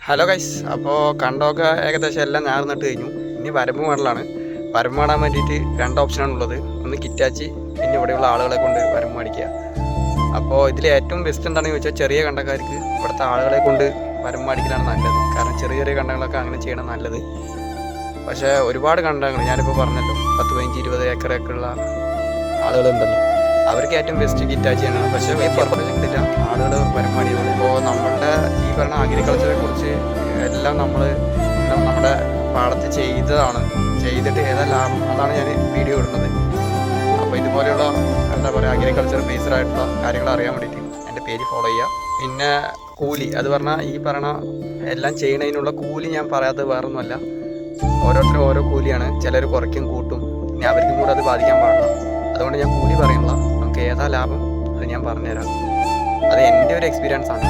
Hello guys, അപ്പോൾ കണ്ടമൊക്കെ ഏകദേശം എല്ലാം ഞാർന്നിട്ട് കഴിഞ്ഞു. ഇനി വരമ്പ് മോഡലാണ്. വരമ്പ് നടാൻ വേണ്ടിയിട്ട് രണ്ട് ഓപ്ഷനാണുള്ളത്. ഒന്ന് കിറ്റാച്ചി, പിന്നെ ഇവിടെയുള്ള ആളുകളെ കൊണ്ട് വരമ്പ് മേടിക്കുക. അപ്പോൾ ഇതിൽ ഏറ്റവും ബെസ്റ്റ് എന്താണെന്ന് ചോദിച്ചാൽ ചെറിയ കണ്ടക്കാർക്ക് ഇവിടുത്തെ ആളുകളെ കൊണ്ട് വരമ്പ് മേടിക്കലാണ് നല്ലത്. കാരണം ചെറിയ ചെറിയ കണ്ടങ്ങളൊക്കെ അങ്ങനെ ചെയ്യണം നല്ലത്. പക്ഷേ ഒരുപാട് കണ്ടങ്ങൾ ഞാനിപ്പോൾ പറഞ്ഞല്ലോ, 10-15-20 ഏക്കറൊക്കെ ഉള്ള ആളുകളുണ്ടല്ലോ, അവർക്ക് ഏറ്റവും ബെസ്റ്റ് കിറ്റാച്ചിയാണ്. പക്ഷേ കിട്ടില്ല ആളുകൾ വരമ്പാടികൾ. ഇപ്പോൾ നമ്മളുടെ ഈ പറഞ്ഞ അഗ്രികൾച്ചറെ കുറിച്ച് എല്ലാം നമ്മൾ നമ്മുടെ പാടത്ത് ചെയ്തിട്ട് ഏതാ ലാഭം അതാണ് ഞാൻ വീഡിയോ ഇടുന്നത്. അപ്പോൾ ഇതുപോലെയുള്ള എന്താ പറയുക അഗ്രികൾച്ചർ ബേസ്ഡ് ആയിട്ടുള്ള കാര്യങ്ങൾ അറിയാൻ വേണ്ടിയിട്ട് എൻ്റെ പേജ് ഫോളോ ചെയ്യുക. പിന്നെ കൂലി അത് പറഞ്ഞാൽ ഈ പറഞ്ഞ എല്ലാം ചെയ്യണതിനുള്ള കൂലി ഞാൻ പറയാത്തത് വേറൊന്നുമല്ല. ഓരോരുത്തരും ഓരോ കൂലിയാണ്. ചിലർ കുറയ്ക്കും കൂട്ടും. ഇനി അവർക്കും കൂടെ അത് ബാധിക്കാൻ പാടില്ല. അതുകൊണ്ട് ഞാൻ കൂലി പറയുന്നില്ല. നമുക്ക് ഏതാ ലാഭം അത് ഞാൻ പറഞ്ഞുതരാം. അത് എൻ്റെ ഒരു എക്സ്പീരിയൻസ് ആണ്.